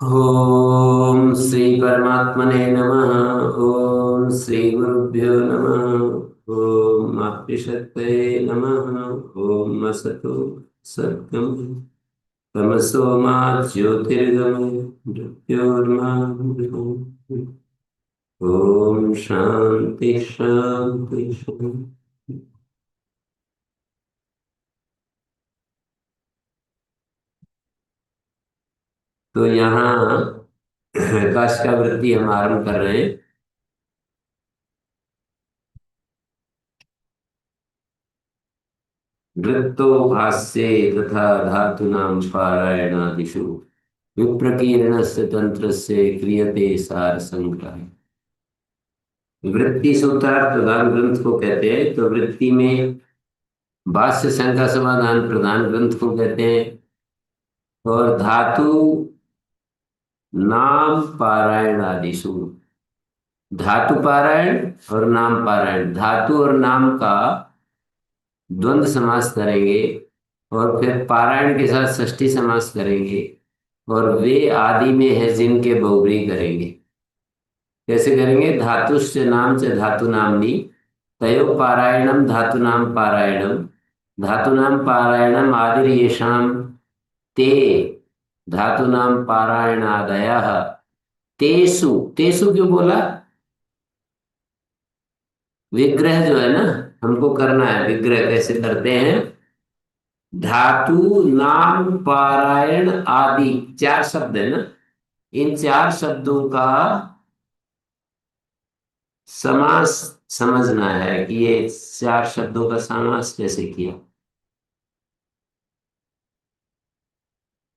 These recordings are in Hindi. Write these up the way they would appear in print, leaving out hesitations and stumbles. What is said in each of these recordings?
ओम श्री परमात्मने नमः। ओम श्री गुरुभ्यो नमः। ओम मातृशक्तये नमः। ओम असतो सद्गम तमसो मा ज्योतिर्गमय मृत्योर्मा। ओम शांति शांति शांति। तो यहाँ काष्ठा वृत्ति हम आरंभ कर रहे हैं। वृत्तो भाष्ये तथा धातूनां पारायणादिषु विप्रकीर्णस्य तंत्रस्य क्रियते सार संग्रह। वृत्ति सूत्रार्थ प्रधान ग्रंथ को कहते हैं। तो वृत्ति में भाष्य शंका समाधान प्रधान ग्रंथ को कहते हैं। और धातु नाम पारायण आदिषु, धातु पारायण और नाम पारायण, धातु और नाम का द्वंद्व समास करेंगे और फिर पारायण के साथ षष्ठी समास करेंगे और वे आदि में है जिनके बहुब्रीहि करेंगे। कैसे करेंगे? धातुश्च नाम च धातु नामनी तयो पारायणम धातु नाम पारायणम धातु नाम पारायणम आदिर्येषाम ते धातु नाम पारायणादयः तेसु। तेसु क्यों बोला? विग्रह जो है ना, हमको करना है। विग्रह कैसे करते हैं? धातु नाम पारायण आदि चार शब्द है ना, इन चार शब्दों का समास समझना है कि ये चार शब्दों का समास कैसे किया।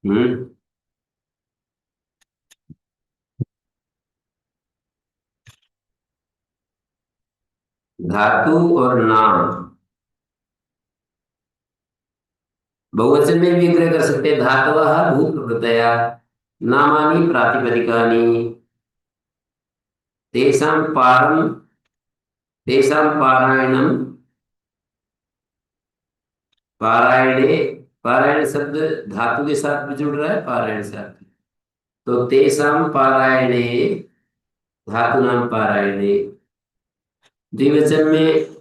हम्म। धातु और नाम बहुवचन में भी विग्रह कर सकते हैं। धातवः भूत प्रत्यया नामानि प्रातिपदिकानि तेषां पारं तेषां पारायणम पारायणे। पारायण शब्द धातु के साथ भी जुड़ रहा है, पारायण शब्द। तो तेषां पारायणे धातु नाम पारायणे। द्विवचन में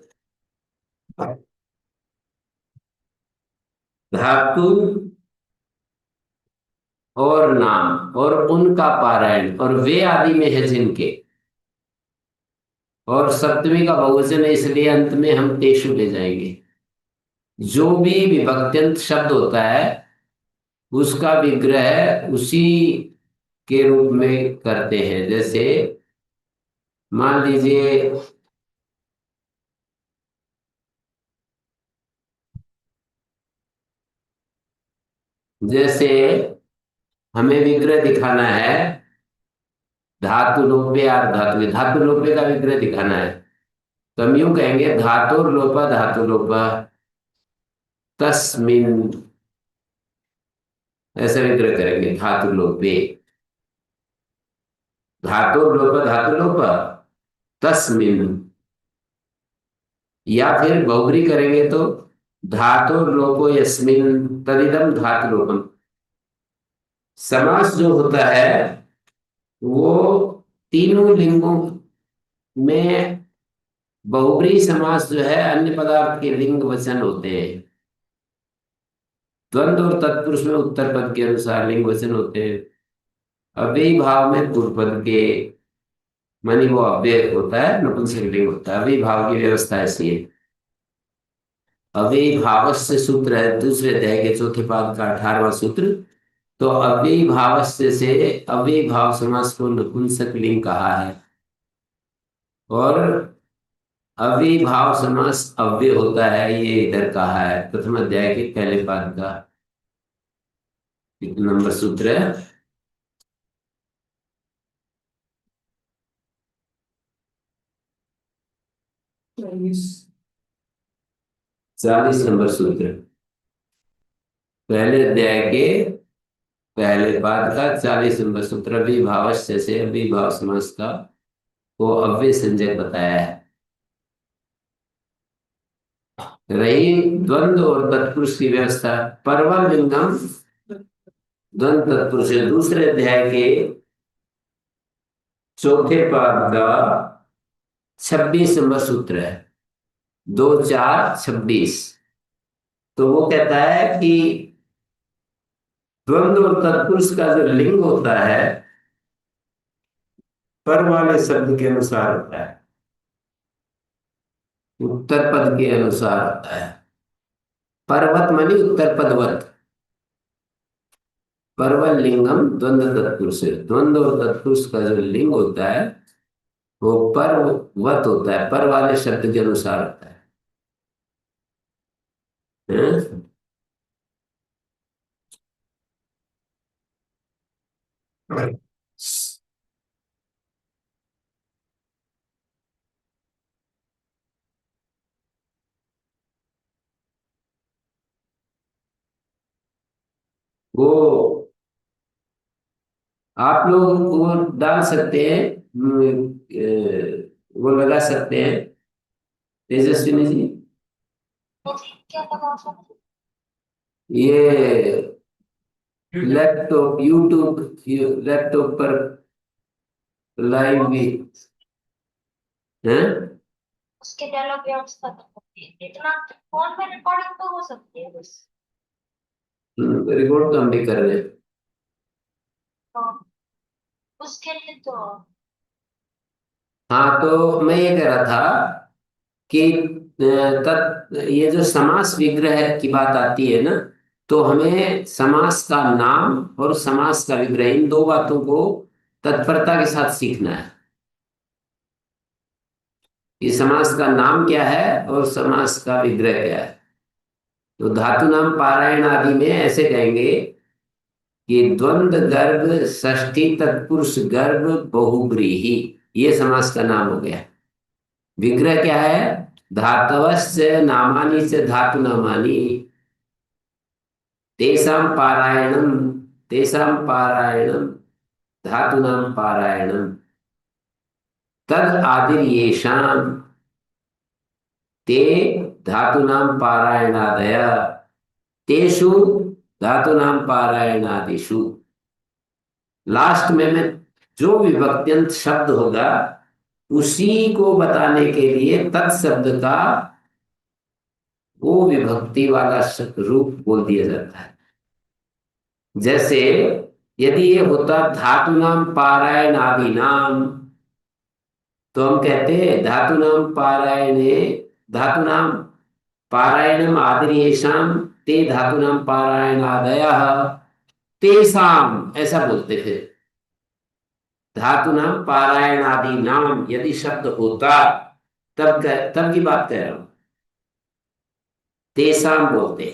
धातु और नाम और उनका पारायण और वे आदि में है जिनके। और सप्तमी का बहुवचन है, इसलिए अंत में हम तेषु ले जाएंगे। जो भी विभक्त्यंत शब्द होता है उसका विग्रह उसी के रूप में करते हैं। जैसे मान लीजिए, जैसे हमें विग्रह दिखाना है धातु लोपे और धातु के, धातु लोपे का विग्रह दिखाना है। तो हम यूं कहेंगे धातुर लोपा धातु लोपा तस्मिन, ऐसा विग्रह करेंगे। धातु लोपे धातुर लोपा धातु लोपा तस्मिन। या फिर बहुब्री करेंगे तो धातुर लोपो यस्मिन तदिदम धातु लोपम। समास जो होता है वो तीनों लिंगों में, बहुब्रीहि समास जो है अन्य पदार्थ के लिंग वचन होते हैं। द्वंद्व और तत्पुरुष में उत्तर पद के अनुसार लिंग वचन होते हैं। अव्ययी भाव में पूर्व पद के, मानी वो अव्यय होता है, नपुंसक लिंग होता है। अव्ययी भाव की व्यवस्था ऐसी है। अव्ययी भावस्य सूत्र है दूसरे अध्याय के चौथे पाद का 18वां सूत्र। तो अव्ययी भावस्य से अव्ययी भाव समास को नपुंसक लिंग कहा है। और अव्ययी भाव समास अव्यय होता है, ये इधर कहा है प्रथम अध्याय के पहले पाद का कितना नंबर सूत्र है? 40 नंबर सूत्र, पहले अध्याय के पहले पाद का 40 नंबर सूत्र। अभिभावस्य से अभिभाव समास का को अव्यय संज्ञक बताया है। रही द्वंद्व और तत्पुरुष की व्यवस्था, परवल लिंगम द्वंद तत्पुरुष दूसरे अध्याय के चौथे पाद का 26 नंबर सूत्र है, 2 4 26। तो वो कहता है कि द्वंद और तत्पुरुष का जो लिंग होता है पर वाले शब्द के अनुसार होता है, उत्तर पद के अनुसार होता है। पर्वत मानी उत्तर पदवत, परवल लिंगम द्वंद तत्पुरुष। द्वंद और तत्पुरुष का जो लिंग होता है वो पर्वत होता है, पर वाले शब्द के अनुसार होता है। हैं? वो आप लोग वो डाल सकते हैं, वो लगा सकते हैं तेजस्विनी जी। क्या लगा सकते? ये लैपटॉप यूट्यूब, लैपटॉप पर लाइव भी है। उसके डायलॉग भी हम खत्म होते हैं, इतना फोन में रिकॉर्डिंग तो हो सकती है बस। रिकॉर्ड तो हम भी कर रहे हैं। हाँ, उसके लिए तो हाँ, तो मैं ये कह रहा था कि ये जो समास विग्रह की बात आती है ना, तो हमें समास का नाम और समास का विग्रह, इन दो बातों को तत्परता के साथ सीखना है कि समास का नाम क्या है और समास का विग्रह क्या है। तो धातु नाम पारायण आदि में ऐसे कहेंगे कि द्वंद गर्भ षष्ठी तत्पुरुष गर्भ बहुव्रीहि, ये समास का नाम हो गया। विग्रह क्या है? धातवस्य नामानि से धातु नामानि, तेषां पारायणम, तेषां पारायणम धातूनां पारायणम, तद आदिर्येषां ते धातूनां पारायणादय, तेषु धातूनां पारायणादिषु। लास्ट में मैं जो विभक्त्यंत शब्द होगा उसी को बताने के लिए तत्शब्द का वो विभक्ति वाला रूप बोल दिया जाता है। जैसे यदि ये होता धातु नाम पारायण आदि नाम, तो हम कहते हैं धातु नाम पारायणे, धातु नाम पारायणम आदिर्येषाम ते धातु नाम पारायणादयः तेषाम, ऐसा बोलते फिर। धातु नाम पारायण आदि नाम यदि शब्द होता तब की बात कह रहा हूं, तेषाम बोलते।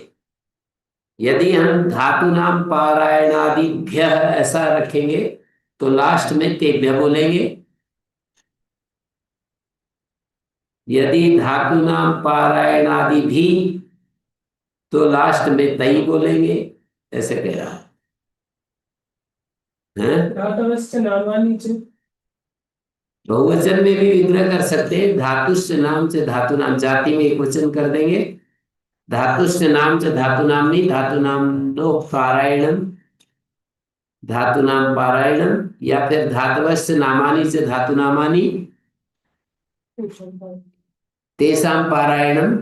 यदि हम धातु नाम पारायणादिभ्य ऐसा रखेंगे तो लास्ट में तेभ्य बोलेंगे। यदि धातु नाम पारायणादि भी, तो लास्ट में तई बोलेंगे। ऐसे कह रहा है। बहुवचन में भी विग्रह कर सकते हैं। धातुस्य नाम से धातु नाम, जाति में एक वचन कर देंगे। धातुस्य नाम से धातु नाम नहीं, धातु नाम नो पारायणम, धातु नाम पारायणम, या फिर धातवस्य नामानी से धातु नामानी, तेषां पारायणम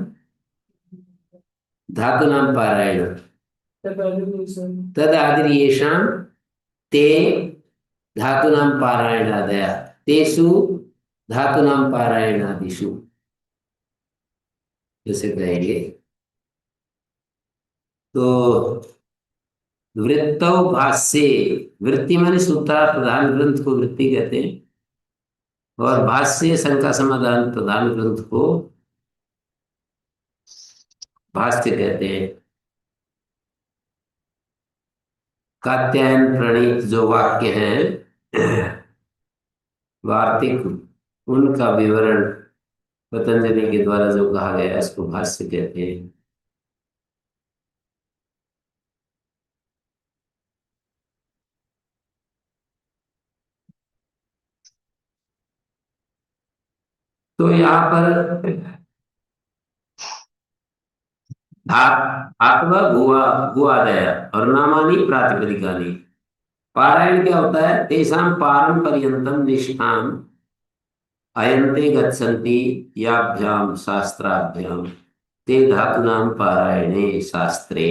धातु नाम पारायणम, तद आदिर्येषां ते धातु नाम पारायणादय, तेषु धातु नाम पारायणादिषु, जैसे कहेंगे। तो वृत्तौ भाष्ये, वृत्ति माने सूत्र प्रधान ग्रंथ को वृत्ति कहते हैं, और भाष्य शंका समाधान प्रधान ग्रंथ को भाष्य कहते हैं। कात्यायन प्रणीत जो वाक्य हैं वार्तिक, उनका विवरण पतंजलि के द्वारा जो कहा गया है उसको भाष्य कहते हैं। तो यहाँ पर धात्व भुआ भुआदय और नामानि प्रातिपदिकानि। पारायण क्या होता है? तेषां पारं पर्यन्तं निष्ठां अयन्ते गच्छन्ति याभ्याम शास्त्राभ्याम ते धातूनां पारायणे शास्त्रे।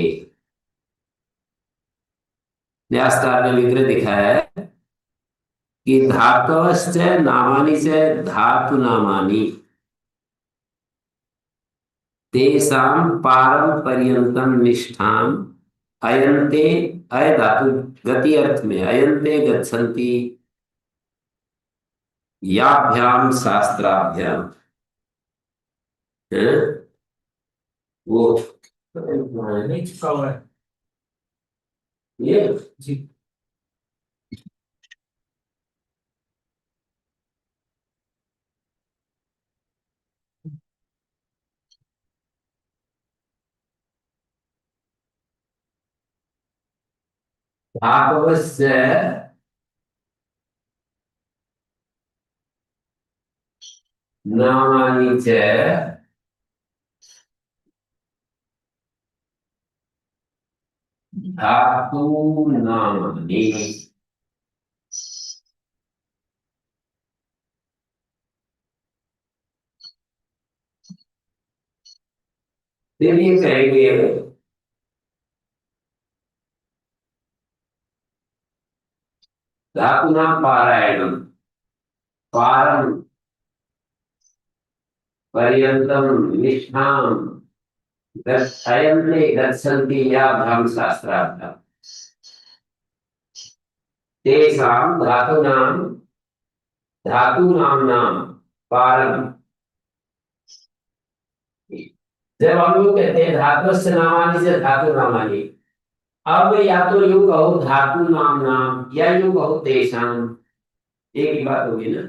न्यासकार ने विग्रह दिखाया है कि धातवश्च नामानि च धातु नामानि तेषां पारं पर्यन्तं निष्ठां अयन्ते, अय धातु गति अर्थ में, अयन्ते गच्छन्ति याभ्याम शास्त्राभ्याम है वो नहीं चुका हुआ है ये जी। धातवश्च नामानि च धातु नामानि। देखिए कहेंगे धातुना पारायणम पारम पर्यंतम निष्ठाम गच्छन्ति गच्छन्ति याभ्याम शास्त्राभ्याम तेषां धातूनां पारम। जब हम लोग कहते हैं धातुस्य नामानि से धातु नामानि, अब या तो यूं कहो धातु नाम नाम या यूं कहो तेषां, एक ही बात होगी ना।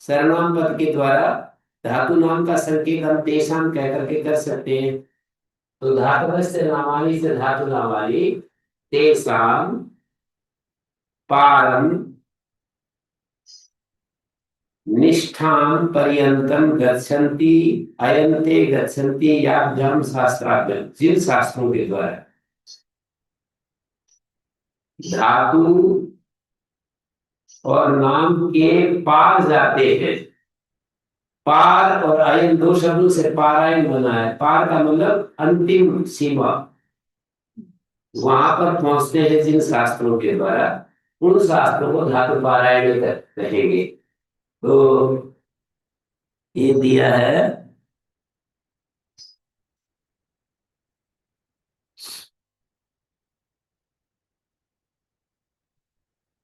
सर्वनाम पद के द्वारा धातु नाम का संकेत हम तेषां कह करके कर सकते हैं। तो धातुस्य नामानि से धातु नामानि तेषां पारम निष्ठां पर्यंतम गच्छन्ति अयन्ते गच्छन्ति याभ्याम शास्त्राभ्याम, जिन शास्त्रों के द्वारा धातु और नाम के पार जाते हैं। पार और अयन दो शब्दों से पारायण बना है। पार का मतलब अंतिम सीमा, वहां पर पहुंचते हैं जिन शास्त्रों के द्वारा, उन शास्त्रों को धातु पारायण कहेंगे। तो ये दिया है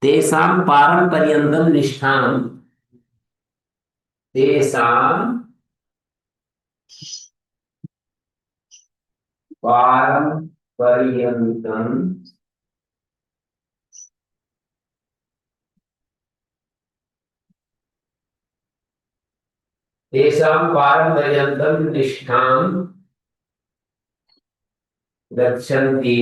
तेषां पारं पर्यन्तं निष्ठां तेषां पारं पर्यन्तं तेषां पारं पर्यन्तं निष्ठां गच्छन्ति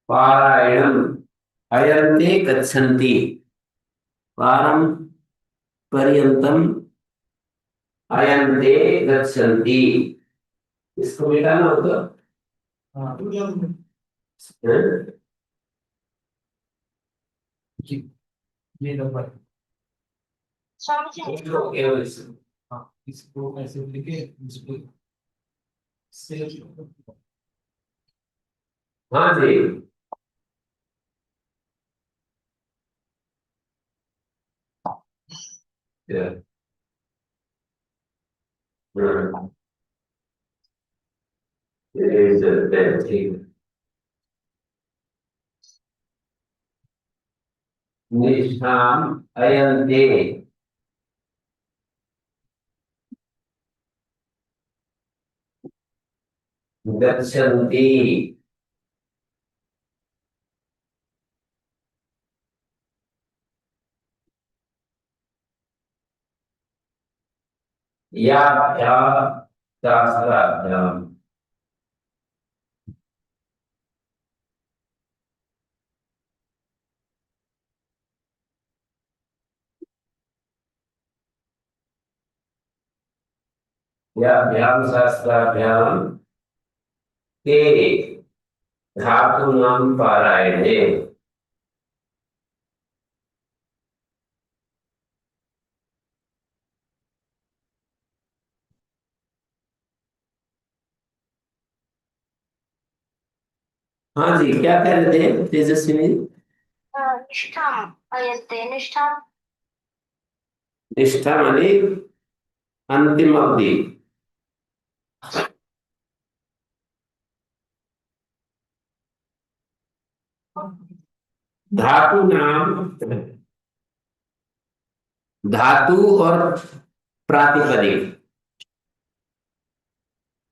पारायणम् अयन्ते गच्छन्ति पारं पर्यन्तं अयन्ते गच्छन्ति। इसको मिटाना होगा। हाँ हैं? जी ये नंबर स्वामी जी इसको केवल इसको। हाँ इसको ऐसे लिखे इसको से हाँ जी Yeah. Right. It is a bad thing. निष्ठाम अयन्ते गच्छन्ति याभ्याम शास्त्राभ्याम। याभ्याम शास्त्राभ्याम ते धातूनां पारायणे। हाँ जी, क्या कह रहे थे तेजस्विनी? निष्ठाम अयन्ते निष्ठाम। निष्ठा माने अंतिम अवधि। धातु नाम, धातु और प्रातिपदिक।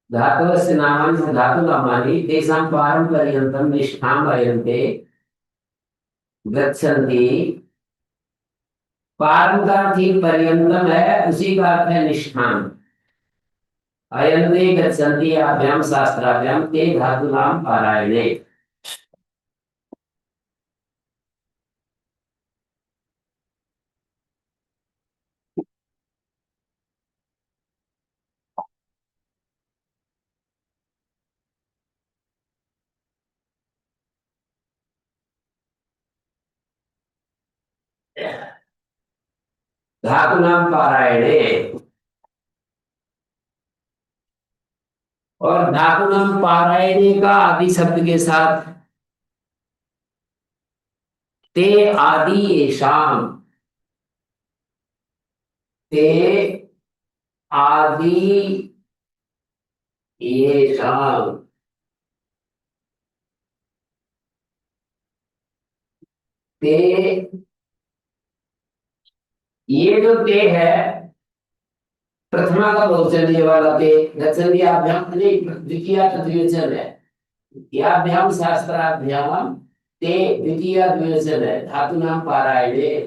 धातुस्य नामानि धातुनामानि तेषां पारं निष्ठाम् अयन्ते गच्छन्ति। पारं का ठीक पर्यंतम है, उसी का अर्थ है निष्ठान। अयन्ते गच्छन्ति आभ्याम शास्त्राभ्याम ते धातूनां पारायणे। धातूनां पारायणे। और धातुनाम पारायणे का आदि शब्द के साथ ते आदि येषाम, ते आदि येषाम, ते, ये जो ते है प्रथमा का बहुवचन, ये वाला ते गच्छन्ति आभ्याम नहीं, द्वितीय का द्विवचन है। याभ्याम शास्त्राभ्याम ते द्वितीय द्विवचन है। धातुनाम पारायणे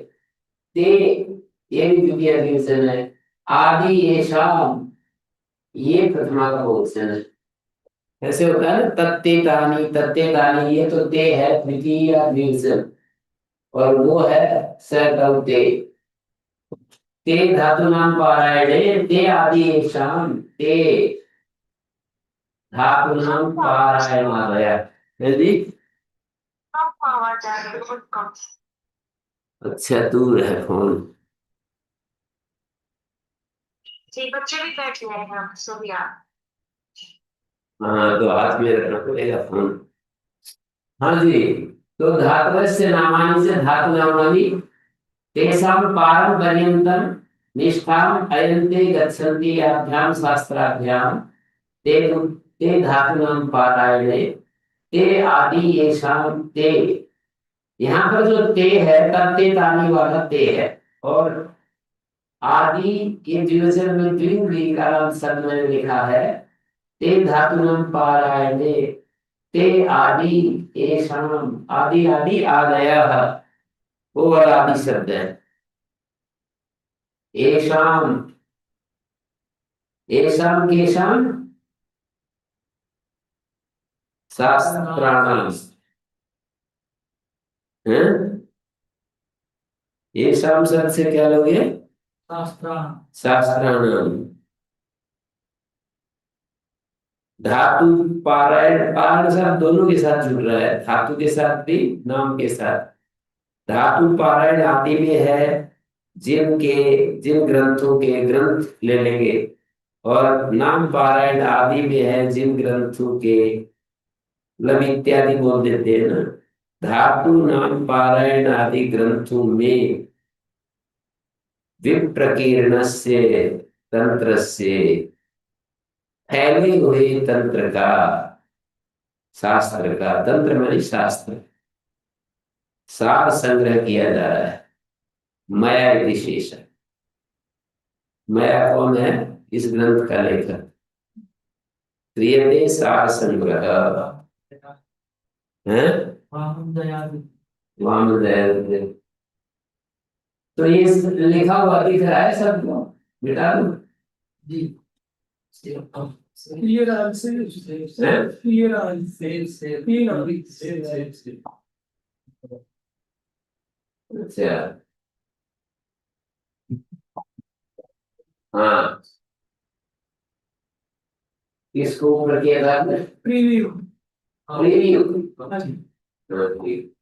ते, ये भी द्वितीय द्विवचन है। आदि येषाम, ये प्रथमा का बहुवचन है। ऐसे होता है ना, तत्ते तानी, तत्ते तानी, ये तो ते है द्वितीय द्विवचन, और वो है सकौते। ते धातुनाम पारायणे ते आदि येषाम ते धातुनाम पारायणादय। है जी? आवाज आ रही है बहुत कम। अच्छा, दूर है फोन। जी, बच्चे भी बैठ गए हैं सभी। हाँ, तो हाथ में रखना पड़ेगा फोन। हाँ जी, तो धातवस्य नामानि से धातु नामानि तेषां पारं पर्यन्तं निष्ठाम् अयन्ते गच्छन्ति अभ्याम शास्त्राभ्याम ते ते धातूनां पारायणे ते आदि येषां ते। यहाँ पर जो ते है तत्ते तानी वाला ते है, और आदि के द्विवचन में द्विगुणी का शब्द मैंने लिखा है ते धातुनां पारायणे ते आदि येषां। आदि आदि आदयः, वो वाला आदि शब्द है। येषां, येषां केषां शास्त्राणां, हैं? येषां शब्द से क्या लोगे? शास्त्राणां। शास्त्राणां। धातु पारायण, पारायण शब्द दोनों के साथ जुड़ रहा है, धातु के साथ भी नाम के साथ। धातु पारायण आदि में है जिनके, जिन ग्रंथों के ग्रंथ ले लेंगे, और नाम पारायण आदि में है जिन ग्रंथों के, मतलब इत्यादि बोल देते हैं ना। धातु नाम पारायण आदि ग्रंथों में विप्रकीर्णस्य तंत्रस्य, फैले हुए तंत्र का, शास्त्र का, तंत्र माने शास्त्र, सार संग्रह किया जा रहा है। मया विशेष, मया कौन है? इस ग्रंथ का लेखक। क्रियते सार संग्रह है वामदयाल। तो ये लिखा हुआ दिख रहा है सबको, मिटा दो जी। Clear answer, clear answer, clear answer. अच्छा, हाँ, इसको ऊपर किया था आपने? प्रीव्यू। प्रीव्यू। हाँ जी। हाँ, ठीक।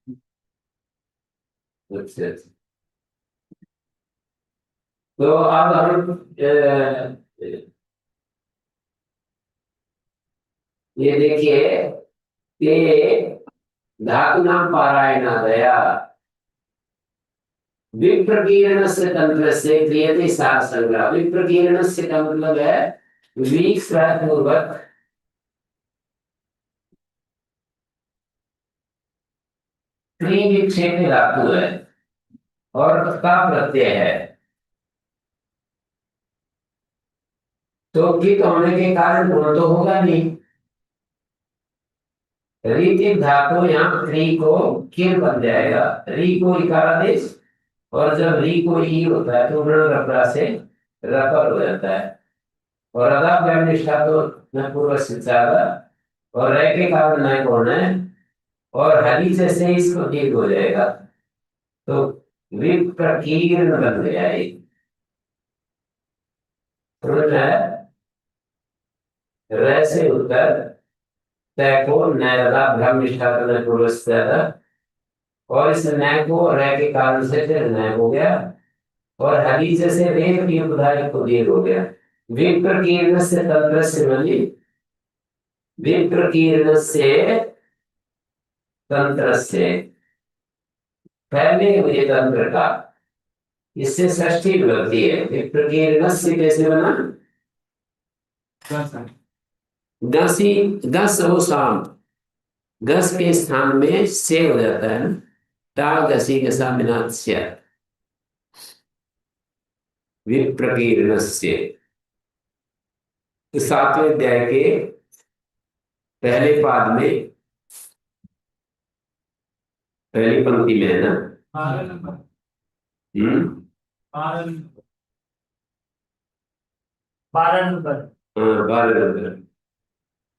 अच्छा अच्छा। तो अब हम ये देखिए कि धातु नाम पारायणादया विप्रकीर्णस्य तंत्रस्य क्रियते सार संग्रह। विप्रकीर्णस्य का मतलब है विश्राम पूर्वक विक्षेप धातु है और का प्रत्यय है, तो कित होने के कारण गुण तो होगा नहीं। रीति धातु यहाँ री को किर बन जाएगा, री को इकारादेश, और जब री को ई होता है तो ऋण रपरा से रपर हो जाता है। और अदा व्याम निष्ठा तो न पूर्व से ज्यादा, और रह के कारण न कौन है, और हरी से इसको दीर्घ हो जाएगा, तो विप्रकीर्ण बन गया ये। समझ में आया? रह से उत्तर तय को नैदा भ्रम निष्ठा करने पूर्व से ज्यादा, और इस नय को रह के कारण से फिर नय हो गया, और हरी से रेख की उदाहरण को दीर्घ हो गया। विप्रकीर्ण से तंत्र से बनी, विप्रकीर्ण से तंत्र से पहले हुए तंत्र का, इससे षष्ठी विभक्ति है। विप्रकीर्ण से कैसे बना? गसी, गस हो शाम, गस के स्थान में से हो जाता है ना, टा गसी गसा मिनात से, विप्रकीर्ण से। तो सातवें अध्याय के पहले पाद में पहली पंक्ति में है ना। हम्म। 12 नंबर। हाँ, 12 नंबर।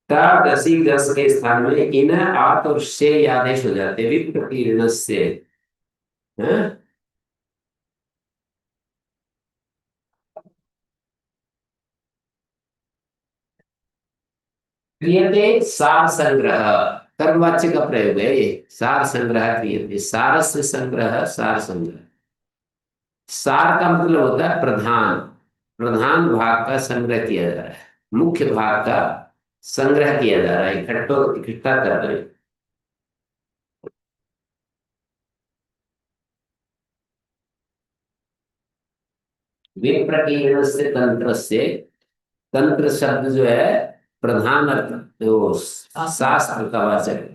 ता गसी गस के स्थान में इन आत और से आदेश हो जाते हैं, विप्रकीर्ण से। हाँ? क्रियते सार संग्रह, कर्मवाच्य का प्रयोग है ये। सार संग्रह क्रियते, सारस से संग्रह, सार संग्रह। सार का मतलब होता है प्रधान, प्रधान भाग का संग्रह किया जा रहा है, मुख्य भाग का संग्रह किया जा रहा है, इकट्ठा कर रहे हैं। विप्रकीर्ण से तंत्र से, तंत्र शब्द जो है प्रधान अर्थ, वो शास्त्र का वाचक है।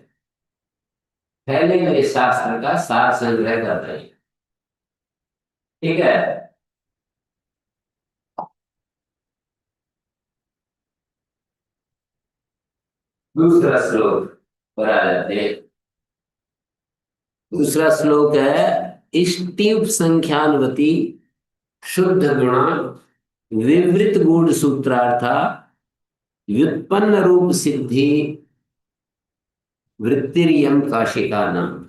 पहले में शास्त्र का सार संग्रह कर रहे हैं, ठीक है। दूसरा श्लोक पर आ जाते हैं। दूसरा श्लोक है इष्टिव संख्यानवती शुद्ध गुणा विवृत गुण सूत्रार्था व्युत्पन्न रूप सिद्धि वृत्तिरियम काशिका नाम।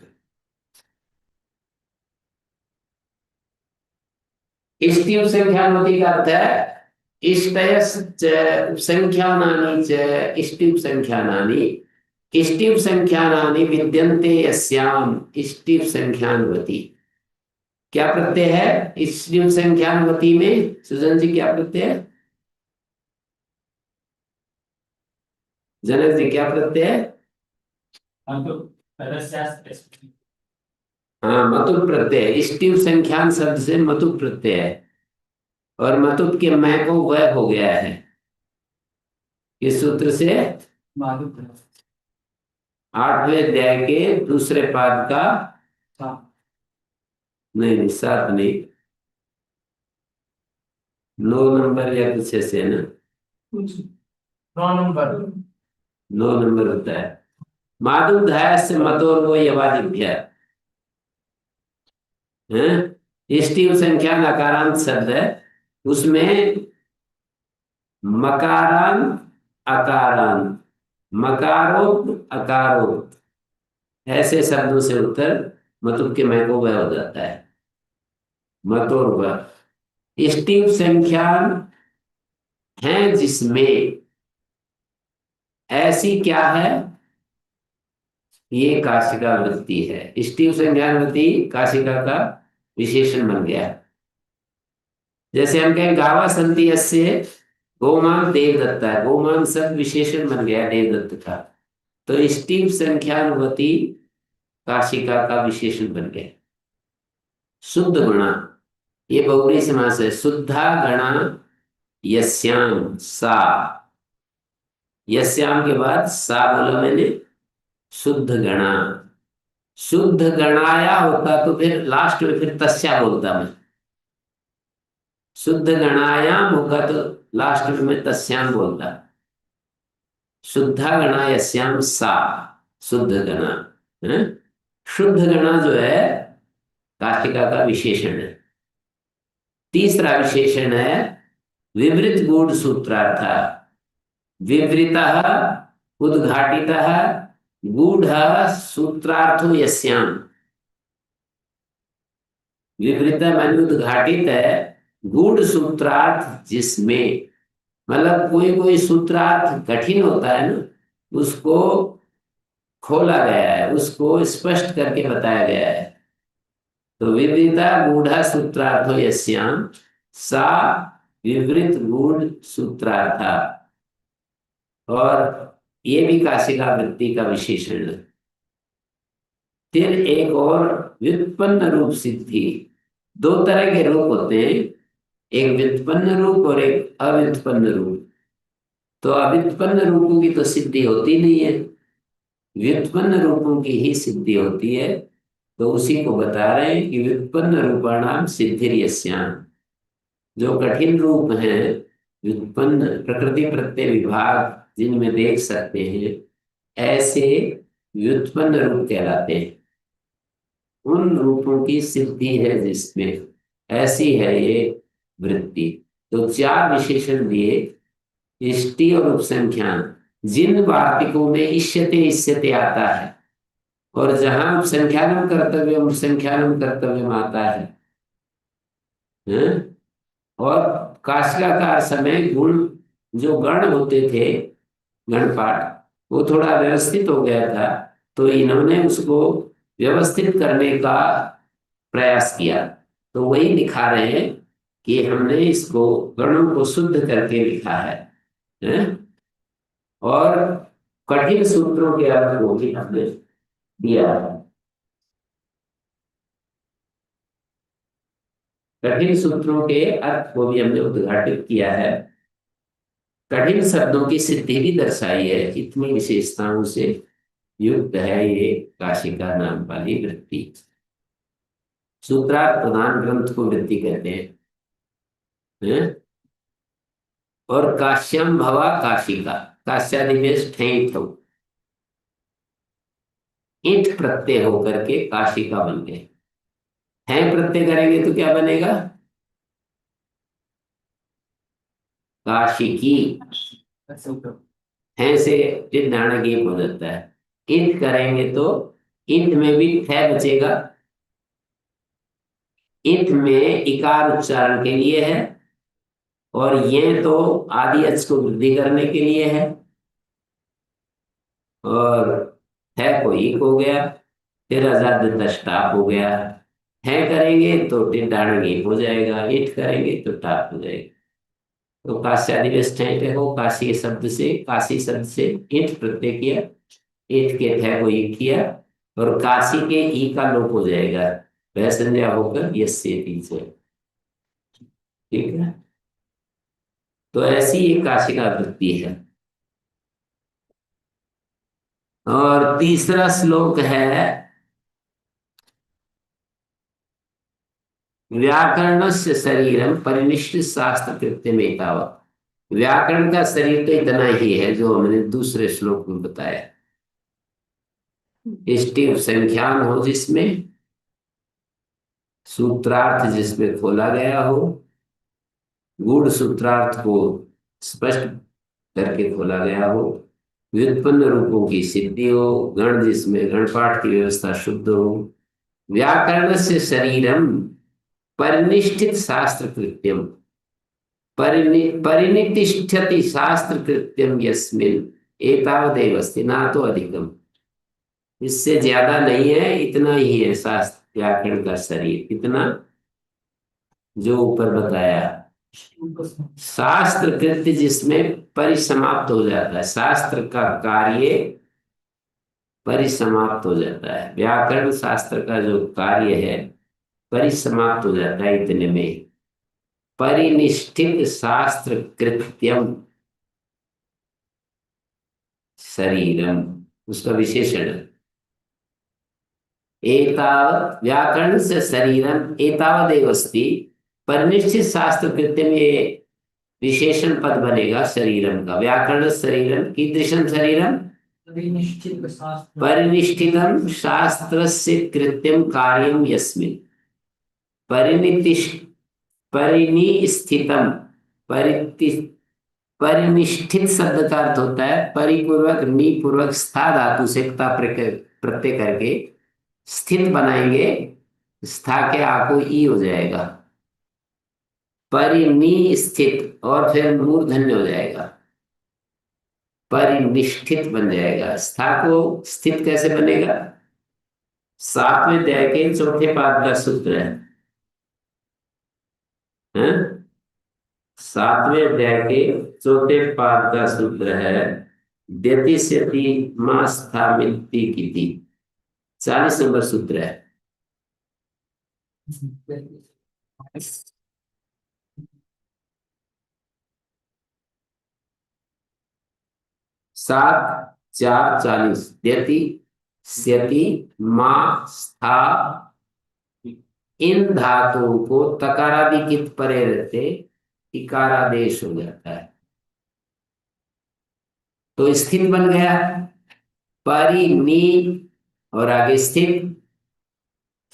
इष्टिव संख्यानवती का अर्थ है इष्टयश्च उपसंख्यानानि च इष्टिव संख्यानानि, इष्टिव संख्यानानि विद्यन्ते यस्याम इष्टिव संख्यानवती। क्या प्रत्यय है इष्टिव संख्यानवती में? सुजन जी क्या प्रत्यय है? जनक जी क्या प्रत्यय है? हाँ, मतुप प्रत्यय। इष्टिव संख्यान शब्द से मतुप प्रत्यय है, और मतुप के मैं को वह हो गया है इस सूत्र से। 8वें अध्याय के दूसरे पाद का, नहीं नहीं 7 नहीं, 9 नंबर या कुछ ऐसे है ना, 9 नंबर। 9 नंबर होता है। माधुधाय से मतोर वो यवादिभ्य है, इष्टिव संख्या नकारांत शब्द है, उसमें मकारांत अकारांत, मकारोक्त अकारोक्त, ऐसे शब्दों से उत्तर मतुब के मैं को वह हो जाता है, मतोर वह। इष्टिव संख्या है जिसमें ऐसी क्या है, ये काशिका वृत्ति है। स्टीव संज्ञानवती काशिका का विशेषण बन गया। जैसे हम कहें गावा संति यस्य गोमान देवदत्ता है, गोमान शब्द विशेषण बन गया देवदत्त का, तो स्टीव संख्यानुवती काशिका का विशेषण बन गया। शुद्ध गुणा, ये बहुव्रीहि समास है। शुद्धा गणा यस्याम सा, यस्याम के बाद सा बोला मैंने, शुद्ध गणा। शुद्ध गणाया होता तो फिर लास्ट में फिर तस्या बोलता मैं। शुद्ध गणायाम होगा तो लास्ट में मैं तस्याम बोलता। शुद्धा गणा यस्याम सा, शुद्ध गणा है। शुद्ध गणा जो है काशिका का विशेषण है। तीसरा विशेषण है विवृत गूढ़ सूत्रार्थ। विवृतः उद्घाटितः गूढ़ सूत्रार्थो यस्याम। विवृत माने उद्घाटित है, गूढ़ सूत्रार्थ जिसमें, मतलब कोई कोई सूत्रार्थ कठिन होता है ना, उसको खोला गया है, उसको स्पष्ट करके बताया गया है। तो विवृता गूढ़ सूत्रार्थो यस्याम सा विवृत गूढ़ सूत्रार्थ। और ये भी काशिका वृत्ति का विशेषण है। फिर एक और व्युत्पन्न रूप सिद्धि। दो तरह के रूप होते हैं, एक व्युत्पन्न रूप और एक अव्युत्पन्न रूप। तो अव्युत्पन्न रूपों की तो सिद्धि होती नहीं है, व्युत्पन्न रूपों की ही सिद्धि होती है। तो उसी को बता रहे हैं कि व्युत्पन्न रूपाणाम सिद्धिर्यस्याम। जो कठिन रूप हैं, व्युत्पन्न प्रकृति प्रत्यय विभाग जिनमें देख सकते हैं, ऐसे व्युत्पन्न रूप कहलाते हैं। उन रूपों की सिद्धि है जिसमें, ऐसी है ये वृत्ति। तो चार विशेषण दिए, इष्टि और उपसंख्यान। जिन वार्तिकों में इष्यते इष्यते आता है और जहां उपसंख्यानम कर्तव्यम आता है, हैं? और काशिकाकार समय गुण जो गण होते थे, गणपाठ, वो थोड़ा व्यवस्थित हो गया था, तो इन्होंने उसको व्यवस्थित करने का प्रयास किया। तो वही दिखा रहे हैं कि हमने इसको गणों को शुद्ध करके लिखा है, हैं? और कठिन सूत्रों के अर्थ को भी हमने दिया है। कठिन सूत्रों के अर्थ को भी हमने उद्घाटित किया है। कठिन शब्दों की सिद्धि भी दर्शाई है। इतनी विशेषताओं से युक्त है ये काशिका नाम वाली वृत्ति। सूत्रार्थ प्रधान ग्रंथ को वृत्ति कहते हैं? और काश्यम भवा काशिका, काश्यादिवेश ठेठ ईंट प्रत्यय होकर के काशिका बन गए। है प्रत्यय करेंगे तो क्या बनेगा? काशिकी। है से डाणा गेप हो जाता है। ईंट करेंगे तो ईंट में भी थ बचेगा। ईंट में इकार उच्चारण के लिए है और ये तो आदि अच को वृद्धि करने के लिए है। और है को ईक हो गया, फिर आजाद स्टाप हो गया। है करेंगे तो डाणा गेप हो जाएगा, ईट करेंगे तो टाप हो जाएगा। तो काश्यादिवेश हो, काशी शब्द से, काशी शब्द से ईट प्रत्यय किया, ईट के ठ को ईक किया और काशी के ई का लोप हो जाएगा, वह संज्ञा होकर यस्य से। ठीक है, तो ऐसी एक काशिका वृत्ति है। और तीसरा श्लोक है व्याकरण से शरीरम परिनिष्ठ शास्त्र कृत्यमेतावत्। व्याकरण का शरीर तो इतना ही है जो हमने दूसरे श्लोक में बताया। इष्टि संख्यान हो जिसमें, सूत्रार्थ जिसमें खोला गया हो, गूढ़ सूत्रार्थ को स्पष्ट करके खोला गया हो, व्युत्पन्न रूपों की सिद्धि हो, गण जिसमें गणपाठ की व्यवस्था शुद्ध हो। व्याकरण से शरीरम परिनिष्ठित शास्त्र कृत्यम, परिनितिष्ठति शास्त्र कृत्यम यस्मिन् एतावदेव अस्ति ना तो अधिकम, इससे ज्यादा नहीं है, इतना ही है शास्त्र व्याकरण का शरीर, इतना जो ऊपर बताया। शास्त्र कृत्य जिसमें परिसमाप्त हो जाता है, शास्त्र का कार्य परिसमाप्त हो जाता है, व्याकरण शास्त्र का जो कार्य है परिसमाप्त हो जाता है इतने में। परिनिष्ठित शास्त्र कृत्यम शरीरम, उसका विशेषण है। एतावत् व्याकरण से शरीरम एतावदेव अस्ति, परिनिष्ठित शास्त्र कृत्यम, ये विशेषण पद बनेगा शरीरम का। व्याकरण शरीरम कीदृशम शरीरम, परिनिष्ठितम शास्त्रस्य कृत्यम कार्यम यस्मिन्, परिनितिष्ठ परिनिष्ठितम, परिति परिनिष्ठित शब्द का अर्थ होता है परिपूर्वक निपूर्वक स्था धातु से क्ता प्रत्यय करके स्थित बनाएंगे, स्था के आको ई हो जाएगा, परिनिस्थित और फिर मूर्धन्य हो जाएगा, परिनिष्ठित बन जाएगा। स्था को स्थित कैसे बनेगा, सातवें अध्याय के चौथे पाद का सूत्र है, हैं? सातवें अध्याय के चौथे पाद का सूत्र है व्यतिष्यति मा स्थामिति किति, 40 नंबर सूत्र है। सात चार 40, व्यति स्यति मा स्था, इन धातुओं को तकारादि कित परे रहते इकारादेश हो जाता है, तो स्थित बन गया परिनी और आगे स्थित।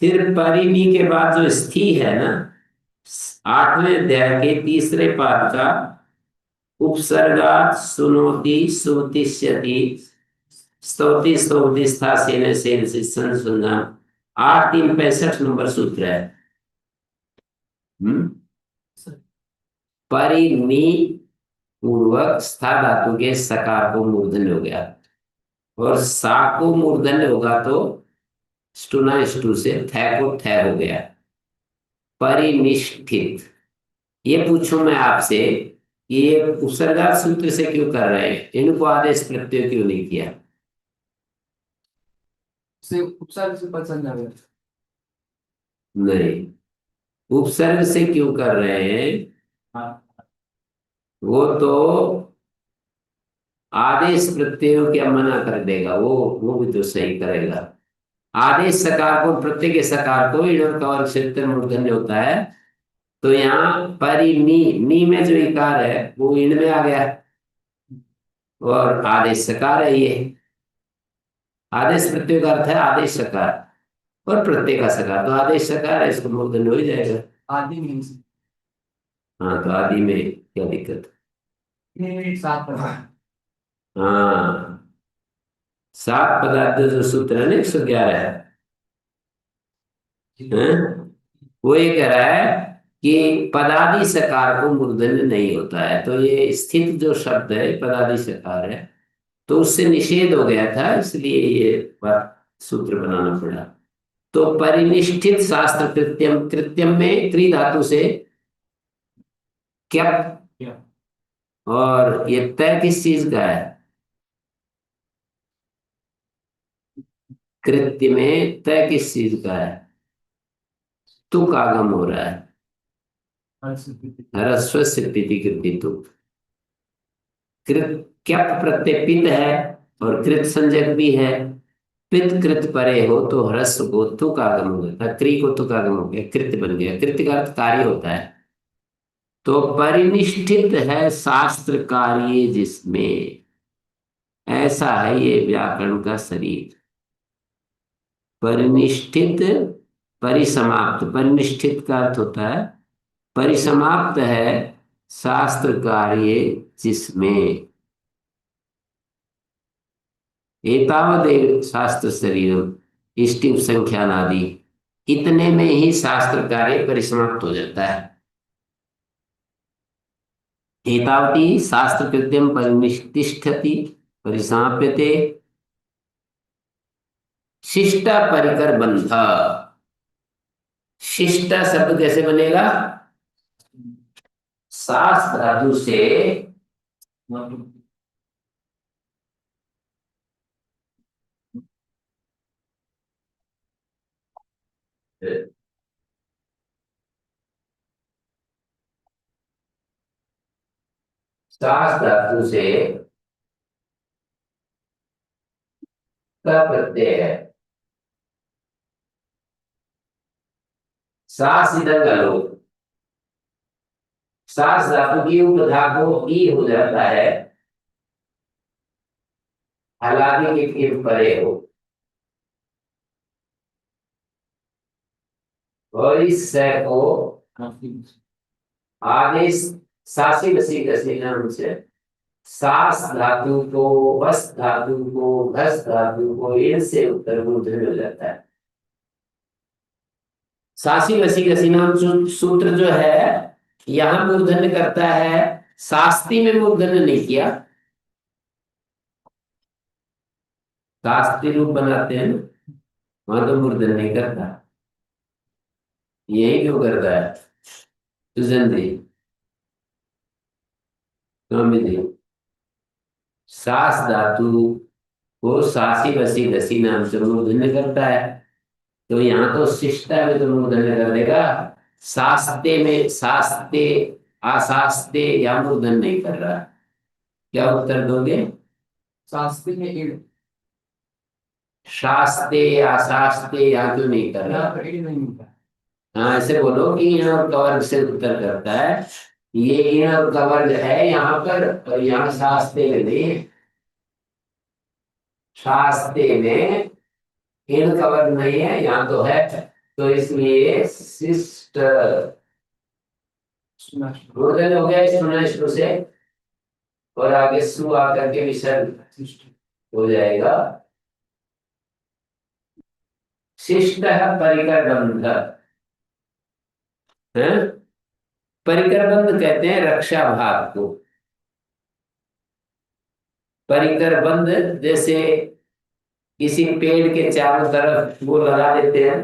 फिर परिनी के बाद जो स्थि है ना, 8वें अध्याय के 3रे पाद का उपसर्गात् सुनोति सुतिष्यति स्तौति स्तौति स्था सेन सेन से संसुना, 8 3 65 नंबर सूत्र है। परिनी पूर्वक स्था धातु के सकार को मूर्धन्य हो गया, और सा को मूर्धन्य होगा तो स्टुना स्टू से थ को थ हो गया, परिनिष्ठित। ये पूछूं मैं आपसे कि ये उपसर्गात सूत्र से क्यों कर रहे हैं, इनको आदेश प्रत्यय क्यों नहीं किया? उपसर्ग से पसंद आ गया नहीं, उपसर्ग से क्यों कर रहे हैं? वो तो आदेश प्रत्ययों क्या मना कर देगा, वो भी तो सही करेगा। आदेश सकार को प्रत्यय के सकार को इण का वर्ग से मूर्धन्य होता है, तो यहाँ परिनी नी में जो इकार है वो इण में आ गया, और आदेश सकार है ये। आदेश प्रत्यय का अर्थ है आदेश सकार, और प्रत्यय का सकार, तो आदेश सकार है, इसको मूर्धन्य हो ही जाएगा। आदि में हाँ, तो आदि में क्या दिक्कत? सात हाँ, 7 पदार्थ जो सूत्र है ना 111 है, वो ये कह रहा है कि पदादि सकार को मूर्धन्य नहीं होता है, तो ये स्थित जो शब्द है पदादि सकार है, तो उससे निषेध हो गया था, इसलिए ये सूत्र बनाना पड़ा। तो परिनिष्ठित शास्त्र कृत्यम, कृत्यम में त्रि धातु से क्या, और ये तय किस चीज का है? कृत्य में तय किस चीज का है? तुक आगम हो रहा है, ह्रस्व से कृति तुक। कृत क्यप प्रत्यय पित है और कृत संज्ञक भी है, पित कृत परे हो तो ह्रस्व को तुक आगम हो गया, क्री को तुक आगम हो गया, कृत्य बन गया। कृत्य का अर्थ कार्य होता है, तो परिनिष्ठित है शास्त्र कार्य जिसमें, ऐसा है ये व्याकरण का शरीर। परिनिष्ठित परिसमाप्त, परिनिष्ठित का अर्थ होता है परिसमाप्त है शास्त्र कार्य जिसमें, एतावदेव शास्त्र शरीरम इष्टिव संख्यानादि, इतने में ही शास्त्र कार्य परिसमाप्त हो जाता है। एतावती शास्त्र कृत्यम परिनिष्ठिष्ठति, परिसाप्यते। शिष्टा परिकर बंध। शिष्टा शब्द कैसे बनेगा? सास धातु से सास धातु से का प्रत्यय है। सास इधर का लोग सास धातु की उपधा को ई हो जाता है, हालांकि के परे हो, और इस स को आदेश सासी बसी घसी नाम से सास धातु को वस धातु को घस धातु को इनसे उत्तर मूर्धन्य हो जाता है। सासी बसी घसी नाम सूत्र जो है यहां मूर्धन्य करता है, शास्त्री में मूर्धन्य नहीं किया। शास्त्री रूप बनाते हैं ना, वहां तो मूर्धन्य नहीं करता। यही क्यों करता है? सुजन जी, स्वामी जी, सास धातु को सासी बसी घसी नाम से मूर्धन्य करता है, तो यहाँ तो शिष्टा में तो मूर्धन्य कर देगा। शास्ते में शास्ते आशास्ते या मूर्धन्य नहीं कर रहा। क्या उत्तर दोगे? शास्त्री में ईड़ शास्ते आशास्ते या क्यों नहीं कर रहा? ईड़ नहीं होता। हाँ, ऐसे बोलो कि इन और कवर्ग से उत्तर करता है। ये इन और कवर्ग है यहाँ पर, और यहाँ शास्ते में नहीं है। शास्ते में इन कवर्ग नहीं है, यहाँ तो है, तो इसलिए शिष्ट मूर्धन्य हो गया सुना से, और आगे सु आकर के विसर्ग हो जाएगा। शिष्ट परिकर बंध है। परिकर बंध कहते हैं रक्षा भाग को। परिकर बंध जैसे किसी पेड़ के चारों तरफ वो लगा देते हैं,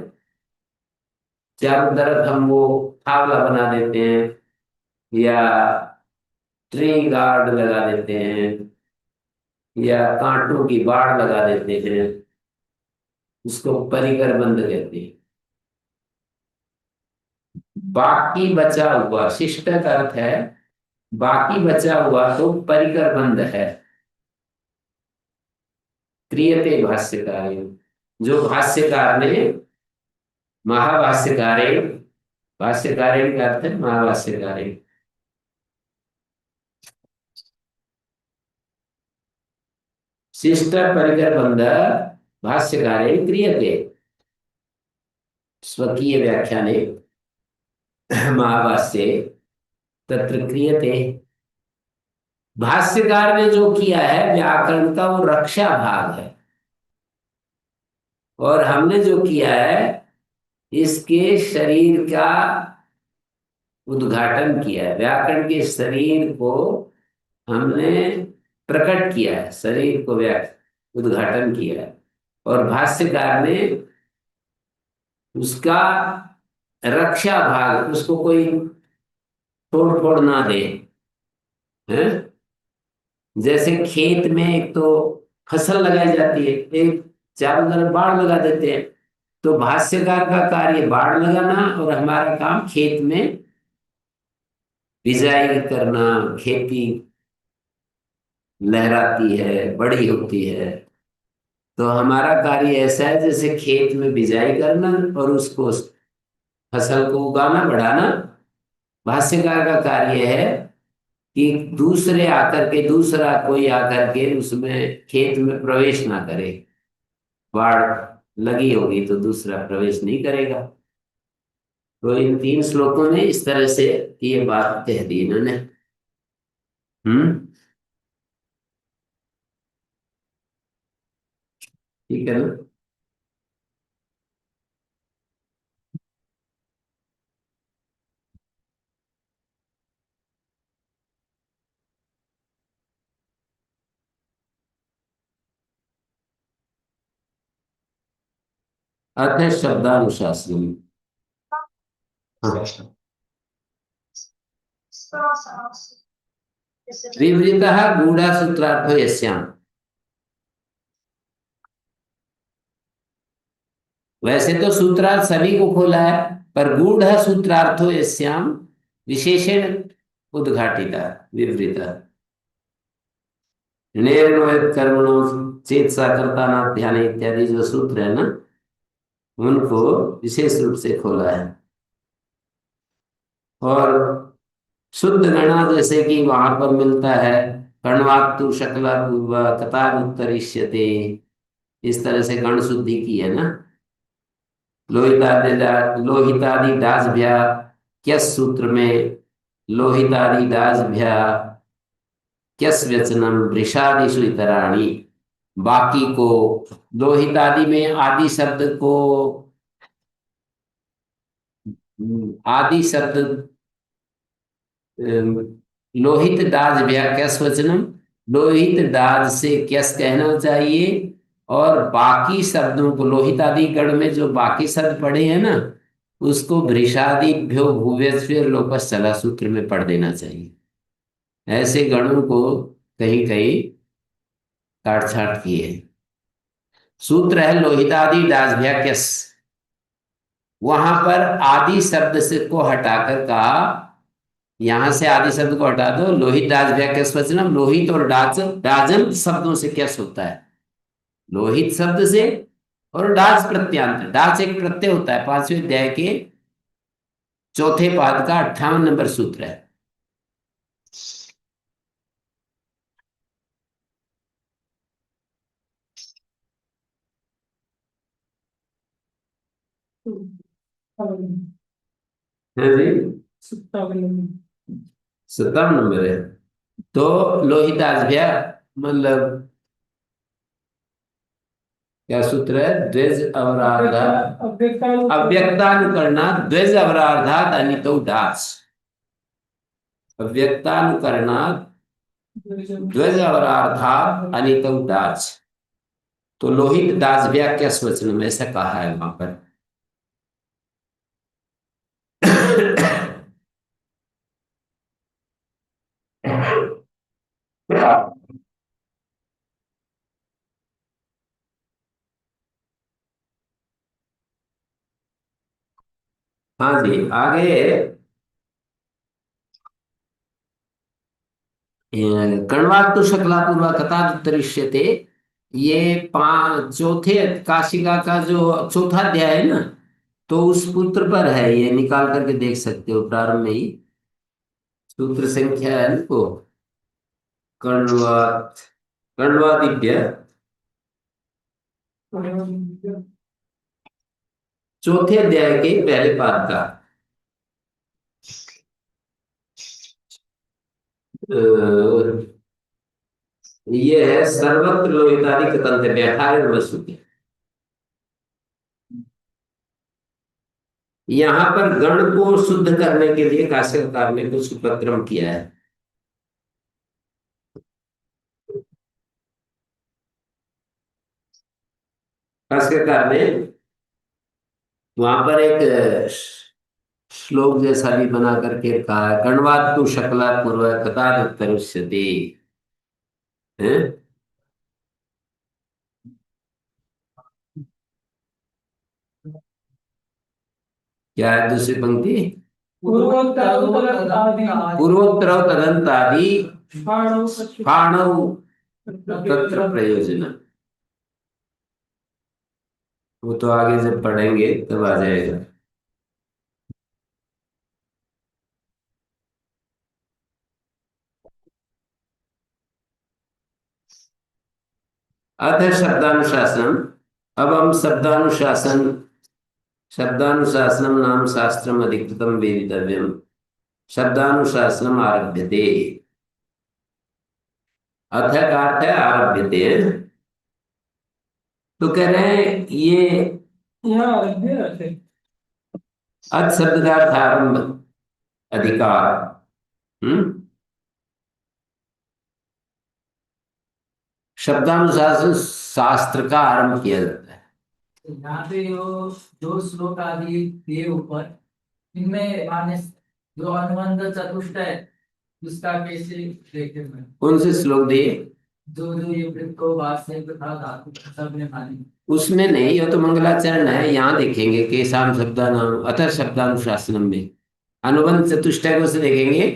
चारों तरफ हम वो फावला बना देते हैं, या ट्री गार्ड लगा देते हैं, या कांटों की बाड़ लगा देते हैं, उसको परिकर बंध कहते हैं। बाकी बचा हुआ शिष्ट का अर्थ है बाकी बचा हुआ तो परिकर बंध है। क्रियते भाष्यकार, जो भाष्यकार ने महाभाष्यकारे, भाष्यकारे का अर्थ है महाभाष्यकारे, शिष्ट परिकर बंध भाष्यकारे क्रियते, स्वकीय व्याख्याने महाभाष्ये तत्र क्रियते। भाष्यकार ने जो किया है व्याकरण का वो रक्षा भाग है, और हमने जो किया है इसके शरीर का उद्घाटन किया है। व्याकरण के शरीर को हमने प्रकट किया है, शरीर को उद्घाटन किया है, और भाष्यकार ने उसका रक्षा भाग, उसको कोई तोड़ फोड़ ना दे है। जैसे खेत में एक तो फसल लगाई जाती है, एक चारों तरफ बाढ़ लगा देते हैं, तो भाष्यकार का कार्य बाढ़ लगाना और हमारा काम खेत में बिजाई करना, खेती लहराती है बड़ी होती है, तो हमारा कार्य ऐसा है जैसे खेत में बिजाई करना और उसको फसल को उगाना बढ़ाना। भाष्यकार का कार्य है कि दूसरे आकर के दूसरा कोई आकर के उसमें खेत में प्रवेश ना करे। बाढ़ लगी होगी तो दूसरा प्रवेश नहीं करेगा। तो इन 3 श्लोकों में इस तरह से ये बात कह दी इन्होंने। हम्म, ठीक है ना? अर्थ है शब्दानुशासन। हाँ। विवृतः गूढ़सूत्रार्थो यस्याम्। वैसे तो सूत्रार्थ सभी को खोला है, पर गूढ़ सूत्रार्थो यस्याम विशेषण उद्घाटिता विवृता। निर्णय कर्मणो चेत साकर्ता ध्यान इत्यादि जो सूत्र है ना, उनको विशेष रूप से खोला है। और शुद्ध गणा जैसे कि वहां पर मिलता है, कण्वात्तु शकला पूर्व कतार उत्तरिष्यते, इस तरह से गण शुद्धि की है ना। लोहितादि लोहितादि डासभ्या, क्यस सूत्र में लोहितादि डासभ्या क्यस व्यचनम वृषादिषु इतराणि। बाकी को लोहितादि में आदि शब्द को, आदि शब्द लोहित दाज भ्या क्यस वचनम, लोहित दाज से क्यस कहना चाहिए। और बाकी शब्दों को लोहित आदि गण में जो बाकी शब्द पढ़े हैं ना, उसको भृषादिभ्यो भुव्यस्व लोकस चला सूत्र में पढ़ देना चाहिए। ऐसे गणों को कहीं कहीं काट छाट किए। सूत्र है लोहितादि दाजभ्या क्यस, वहां पर आदि शब्द से को हटाकर कहा, यहां से आदि शब्द को हटा दो, लोहित डाच व्यास वचनम। लोहित और डाच डाजन शब्दों से क्या होता है? लोहित शब्द से, और डाच प्रत्यांत। डाच एक प्रत्यय होता है। 5वें अध्याय के चौथे पाद का 58 नंबर सूत्र है। है जी, 57 नंबर है। तो लोहित आजभ्या मतलब क्या सूत्र है? द्विज अवराधा अव्यक्तानुकरणा द्विज अवराधात अनितो डाच। अव्यक्तानुकरणा द्विज अवराधात अनितो डाच। तो लोहित दास व्याख्या वचन में ऐसा कहा है वहां पर। हाँ जी, आगे कण्वात्तु शकला पूर्वा कथा दृश्यते। ये चौथे काशिका का जो चौथा अध्याय है ना, तो उस सूत्र पर है, ये निकाल करके देख सकते हो प्रारंभ में ही। सूत्र संख्या है वो कण्वात कण्वादिभ्य चौथे अध्याय के पहले पाद का ये है सर्वत्र लोहितादि कथंत 18 वस्तु। यहाँ पर गण को शुद्ध करने के लिए काशिकाकार ने कुछ उपक्रम किया है। काशिकाकार ने वहां पर एक श्लोक जैसा भी बना करके कहा है, कण्वात्तु शकला पूर्व कथादुत्तरुष्यते। हैं? क्या है दूसरी पंक्ति? पूर्वोत्तर तदंतादि फाणौ तत्र प्रयोजन। वो तो आगे जब पढ़ेंगे तब आ जाएगा। अथ शब्दानुशासन। अब हम शब्दानुशासन, शब्दानुशासनम नाम शास्त्रम अधिकृतम वेदितव्यम। शब्दानुशासनम आरभ्यते। अथ का अर्थ है आरभ्यते। तो कह रहे हैं ये अथ शब्द का अर्थ आरंभ, अधिकार। शब्दानुशासन शास्त्र का आरंभ किया जाता है। यहाँ पे जो श्लोक आदि दिए ऊपर, इनमें माने जो अनुबंध चतुष्टय है, उसका कैसे देखे मैं? कौन से श्लोक दिए? जो ये वृत्त को वासना तथा धातु सब में मानी। उसमें नहीं, ये तो मंगलाचरण है। यहाँ देखेंगे केशाम शब्दानाम अतः शब्दानुशासनम में अनुबंध चतुष्टय को से देखेंगे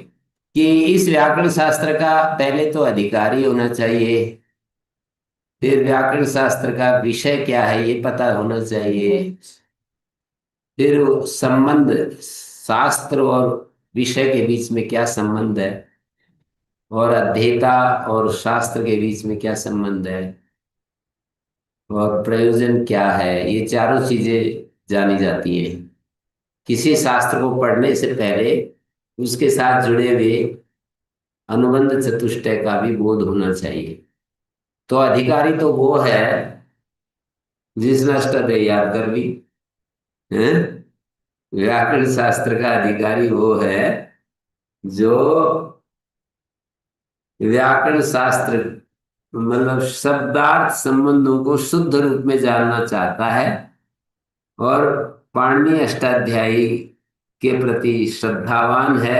कि इस व्याकरण शास्त्र का पहले तो अधिकारी होना चाहिए, फिर व्याकरण शास्त्र का विषय क्या है ये पता होना चाहिए, फिर वो संबंध शास्त्र और विषय के बीच में क्या संबंध है, और अध्येता और शास्त्र के बीच में क्या संबंध है, और प्रयोजन क्या है, ये चारों चीजें जानी जाती हैं। किसी शास्त्र को पढ़ने से पहले उसके साथ जुड़े हुए अनुबंध चतुष्टय का भी बोध होना चाहिए। तो अधिकारी तो वो है जिसने अष्टाध्यायी याद कर ली है। व्याकरण शास्त्र का अधिकारी वो है जो व्याकरण शास्त्र मतलब शब्दार्थ संबंधों को शुद्ध रूप में जानना चाहता है और पाणिनि अष्टाध्यायी के प्रति श्रद्धावान है,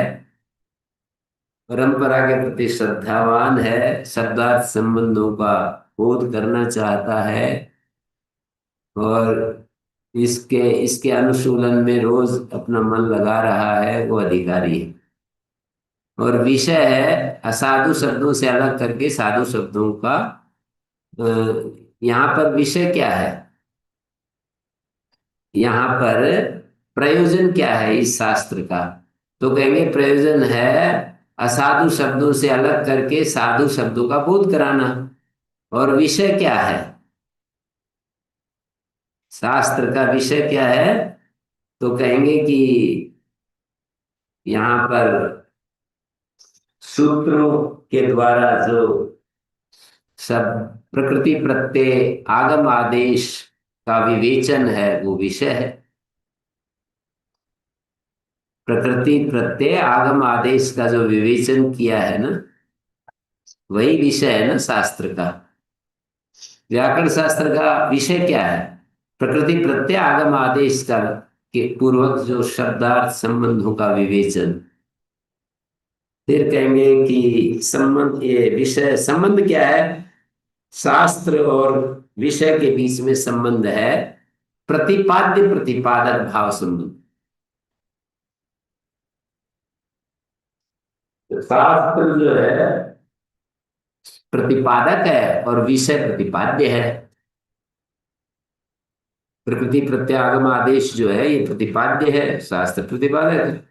परंपरा के प्रति श्रद्धावान है, शब्दार्थ संबंधों का बोध करना चाहता है और इसके इसके अनुशूलन में रोज अपना मन लगा रहा है, वो अधिकारी है। और विषय है असाधु शब्दों से अलग करके साधु शब्दों का। अ, यहाँ पर विषय क्या है, यहाँ पर प्रयोजन क्या है इस शास्त्र का, तो कहेंगे प्रयोजन है असाधु शब्दों से अलग करके साधु शब्दों का बोध कराना। और विषय क्या है, शास्त्र का विषय क्या है, तो कहेंगे कि यहाँ पर सूत्रों के द्वारा जो सब प्रकृति प्रत्यय आगम आदेश का विवेचन है वो विषय है। प्रकृति प्रत्यय आगम आदेश का जो विवेचन किया है ना, वही विषय है ना शास्त्र का। व्याकरण शास्त्र का विषय क्या है, प्रकृति प्रत्यय आगम आदेश का के पूर्वक जो शब्दार्थ संबंधों का विवेचन। फिर कहेंगे कि संबंध, ये विषय संबंध क्या है, शास्त्र और विषय के बीच में संबंध है प्रतिपाद्य प्रतिपादक भाव संबंध। शास्त्र जो है प्रतिपादक है और विषय प्रतिपाद्य है। प्रकृति प्रत्यागम आदेश जो है ये प्रतिपाद्य है, शास्त्र प्रतिपादक है।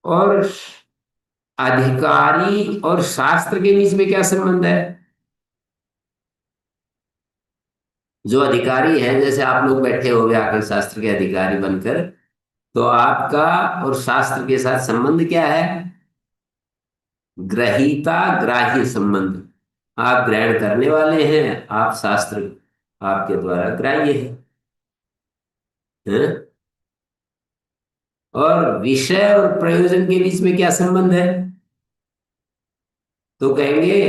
और अधिकारी और शास्त्र के बीच में क्या संबंध है, जो अधिकारी है, जैसे आप लोग बैठे हो व्याकरण शास्त्र के अधिकारी बनकर, तो आपका और शास्त्र के साथ संबंध क्या है, ग्रहीता ग्राह्य संबंध। आप ग्रहण करने वाले हैं, आप शास्त्र आपके द्वारा ग्राह्य है। और विषय और प्रयोजन के बीच में क्या संबंध है, तो कहेंगे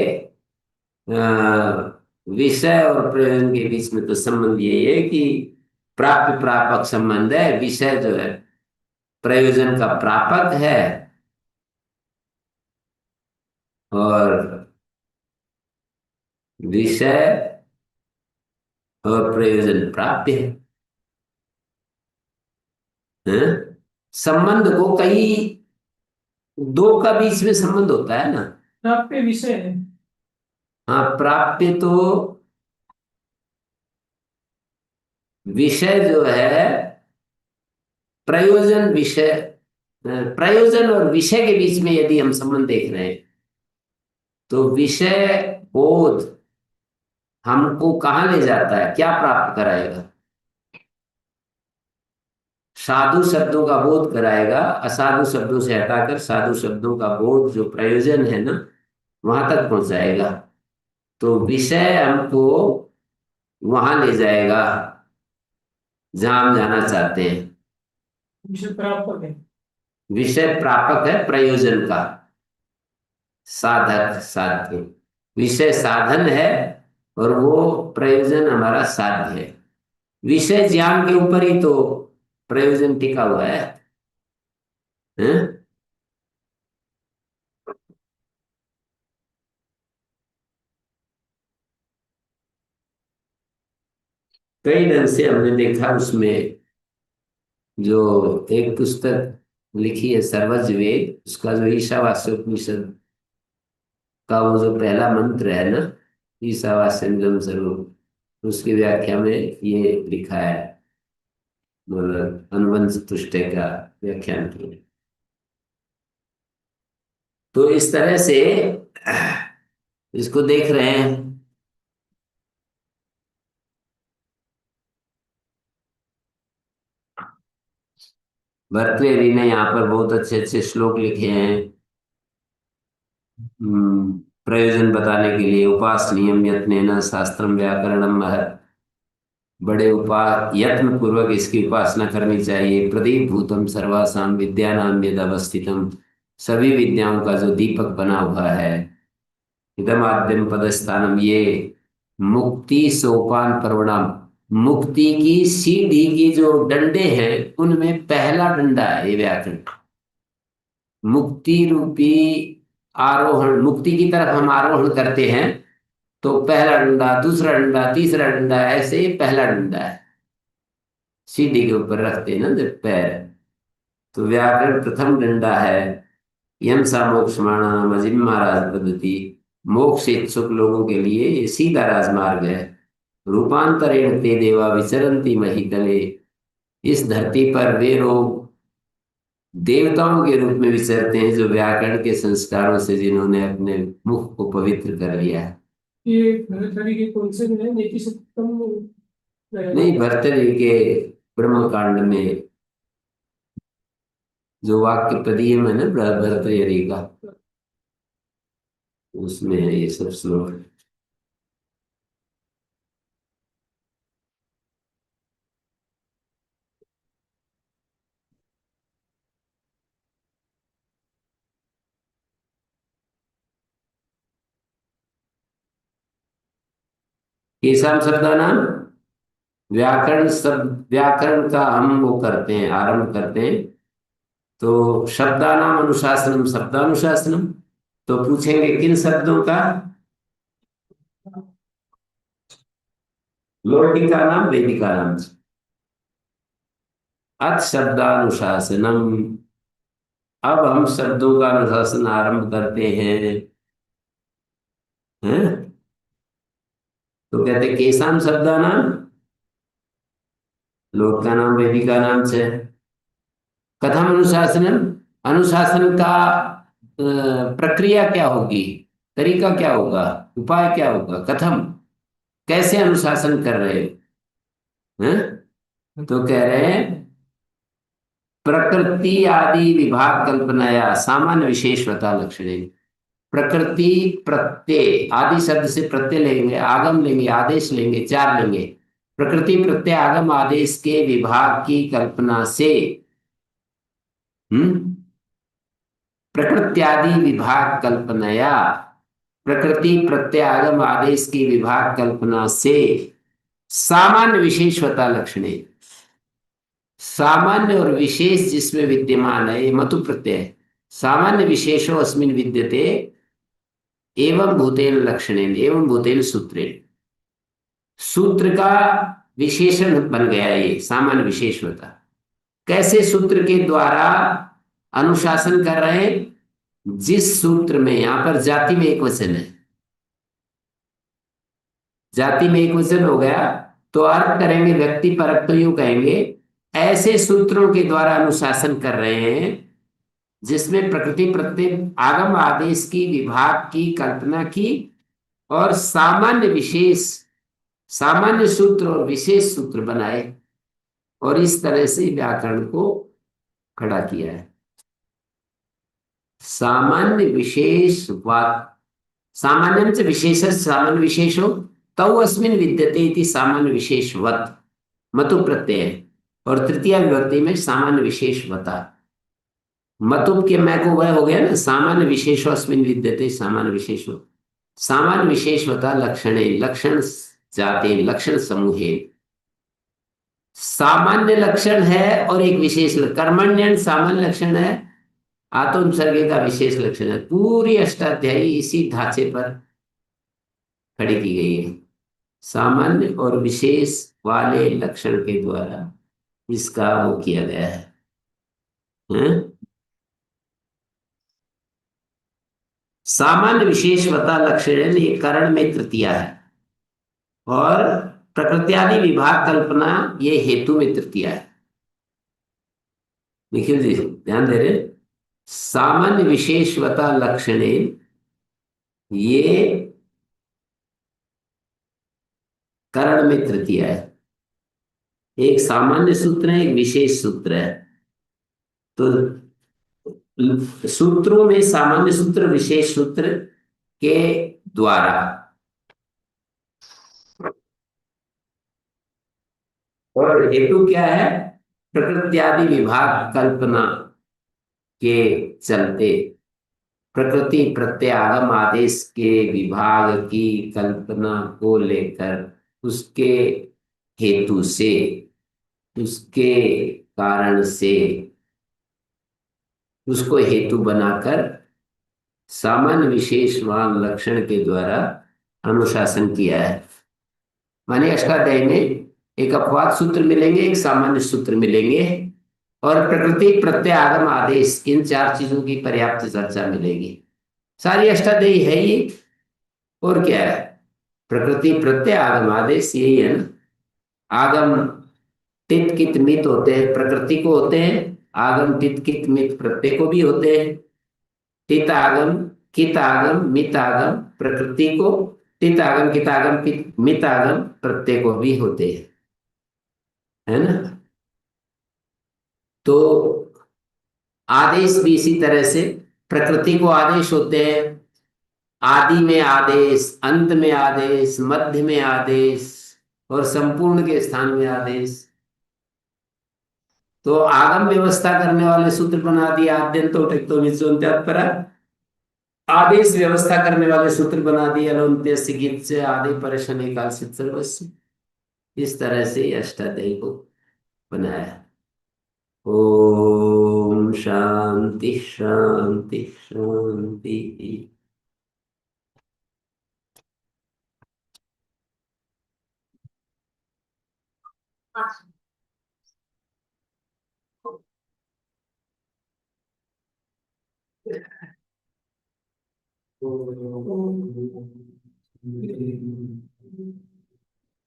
विषय और प्रयोजन के बीच में तो संबंध यही है कि प्राप्य प्रापक संबंध है। विषय जो है प्रयोजन का प्रापक है और विषय और प्रयोजन प्राप्य है। संबंध को कई दो का बीच में संबंध होता है ना। प्राप्य विषय है। हाँ, प्राप्य तो विषय जो है प्रयोजन विषय, प्रयोजन और विषय के बीच में यदि हम संबंध देख रहे हैं तो विषय बोध हमको कहाँ ले जाता है, क्या प्राप्त कराएगा, साधु शब्दों का बोध कराएगा। असाधु शब्दों से हटाकर साधु शब्दों का बोध जो प्रयोजन है ना, वहां तक पहुंचाएगा। तो विषय हमको वहां ले जाएगा जहां हम जाना चाहते हैं। विषय प्राप्त है। विषय प्रापक है प्रयोजन का, साधक साध्य। विषय साधन है और वो प्रयोजन हमारा साध्य है। विषय ज्ञान के ऊपर ही तो प्रयोजन टिका हुआ है, हैं? कई ढंग से हमने देखा उसमें, जो एक पुस्तक लिखी है सर्वज्ञ वेद, उसका जो ईशावास्य उपनिषद का वो जो पहला मंत्र है ना, ईशावास्यम इदं सर्वम, उसकी व्याख्या में ये लिखा है, मतलब अनुबंध चतुष्टय का व्याख्यान किया। तो इस तरह से इसको देख रहे हैं। भर्तृहरि ने यहाँ पर बहुत अच्छे अच्छे श्लोक लिखे हैं, प्रयोजन बताने के लिए। उपासनीयम यत्नेन शास्त्रम व्याकरणम महत्, बड़े यत्न पूर्वक इसकी उपासना करनी चाहिए। प्रदीप भूतम सर्वासाम विद्यानाम यद अवस्थितम, सभी विद्याओं का जो दीपक बना हुआ है। इदम आद्यम पदस्थानम, ये मुक्ति सोपान प्रवणम, मुक्ति की सीढ़ी की जो डंडे हैं उनमें पहला डंडा है ये व्याकरण। मुक्ति रूपी आरोहण, मुक्ति की तरफ हम आरोहण करते हैं तो पहला डंडा, दूसरा डंडा, तीसरा डंडा, ऐसे ही पहला डंडा है। सीढ़ी के ऊपर रखते हैं ना जब पैर, तो व्याकरण प्रथम डंडा है। यम सा मोक्षमाणा अजिम्मा राज पद्धति, मोक्ष इच्छुक लोगों के लिए ये सीधा राजमार्ग है। रूपांतरेण ते देवा विचरन्ति महितले, इस धरती पर वे लोग देवताओं के रूप में विचरते हैं जो व्याकरण के संस्कारों से, जिन्होंने अपने मुख को पवित्र कर लिया है। ये भरतहरि के कौन से में नीति सप्तम नहीं, भर्तृहरि के ब्रह्म कांड में जो वाक्य पदीयम है ना भर्तृहरि का, उसमें है ये सब श्लोक। केशाम शब्दानाम, व्याकरण शब्द, व्याकरण का हम वो करते हैं, आरंभ करते हैं तो शब्दानाम अनुशासनम, शब्दानुशासनम। तो पूछेंगे किन शब्दों का? लौकिका नाम वेदिका नाम, अथ शब्दानुशासनम। अब हम शब्दों का अनुशासन आरंभ करते हैं? तो कहते केशाम शब्दानाम, लोक का नाम वेदिका नाम से। कथम अनुशासनम, अनुशासन का प्रक्रिया क्या होगी, तरीका क्या होगा, उपाय क्या होगा? कथम, कैसे अनुशासन कर रहे हैं? तो कह रहे हैं प्रकृति आदि विभाग कल्पनाया सामान्य विशेषता लक्षणे। प्रकृति प्रत्यय, आदि शब्द से प्रत्यय लेंगे, आगम लेंगे, आदेश लेंगे, चार लेंगे। प्रकृति प्रत्यय आगम आदेश के विभाग की कल्पना से, प्रकृत्यादि विभाग कल्पनाया, प्रकृति प्रत्यय आगम आदेश की विभाग कल्पना से सामान्य विशेषता लक्षणे, सामान्य और विशेष जिसमें विद्यमान है, ये मतु प्रत्यय है। सामान्य विशेषो अस्मिन् विद्यते एवं भूतेन लक्षणेन एवं भूतेन सूत्रेण, सूत्र का विशेषण बन गया ये सामान्य विशेष होता। कैसे? सूत्र के द्वारा अनुशासन कर रहे हैं। जिस सूत्र में, यहां पर जाति में एक वचन है, जाति में एक वचन हो गया तो अर्थ करेंगे व्यक्ति परक, तो यूं कहेंगे ऐसे सूत्रों के द्वारा अनुशासन कर रहे हैं जिसमें प्रकृति प्रत्यय आगम आदेश की विभाग की कल्पना की और सामान्य विशेष, सामान्य सूत्र और विशेष सूत्र बनाए और इस तरह से व्याकरण को खड़ा किया है। सामान्य विशेष वाद, सामान्य से विशेष, सामान्य विशेषो तौ अस्मिन् विद्यते इति सामान्य विशेषवत मतु प्रत्यय है। और तृतीय विभक्ति में सामान्य विशेषवता, मतुब के मैं को वह हो गया ना, सामान्य विशेषो अस्मिन् विद्यते सामान्य विशेषो, सामान्य विशेषवता लक्षणे, लक्षण जाते, लक्षण समूहे। सामान्य लक्षण है और एक विशेष कर्मण्यन सामान्य लक्षण है, आत्मसर्गे का विशेष लक्षण है। पूरी अष्टाध्यायी इसी ढांचे पर खड़ी की गई है, सामान्य और विशेष वाले लक्षण के द्वारा इसका वो किया गया है, हैं? सामान्य विशेषवता लक्षण ये करण में तृतीया है, और प्रकृत्यादि विभाग कल्पना ये हेतु में तृतीया है। निखिल जी ध्यान दे रहे, सामान्य विशेषवता लक्षणे ये करण में तृतीया है। एक सामान्य सूत्र है, एक विशेष सूत्र है। तो सूत्रों में सामान्य सूत्र विशेष सूत्र के द्वारा, और हेतु क्या है? प्रकृत्यादि विभाग कल्पना के चलते, प्रकृति प्रत्यागम आदेश के विभाग की कल्पना को लेकर, उसके हेतु से, उसके कारण से, उसको हेतु बनाकर सामान्य विशेषवान लक्षण के द्वारा अनुशासन किया है। माने अष्टाध्यायी में एक अपवाद सूत्र मिलेंगे, एक सामान्य सूत्र मिलेंगे, और प्रकृति प्रत्यय आगम आदेश, इन चार चीजों की पर्याप्त चर्चा मिलेगी। सारी अष्टाध्यायी है ये, और क्या है? प्रकृति प्रत्यय आगम आदेश, यही है ना। आगम टित कित मित होते हैं, प्रकृति को होते हैं। आगम टित कित मित प्रत्यय को भी होते हैं। टित आगम कित आगम मित आगम प्रकृति को, टित आगम कित आगम मित आगम प्रत्यय को भी होते हैं, है ना। तो आदेश भी इसी तरह से, प्रकृति को आदेश होते हैं, आदि में आदेश, अंत में आदेश, मध्य में आदेश, और संपूर्ण के स्थान में आदेश। तो आगम व्यवस्था करने वाले सूत्र बना दिया, आद्यंतो टेक्तो विचोन्त्यात्परा। आदेश व्यवस्था करने वाले सूत्र बना दिए, अलोन्त्यस्य गीतस्य आदि परशन एकादशित सर्वस्व। इस तरह से अष्टाध्यायी को बनाया। ओम शांति शांति शांति। हाँ। ओम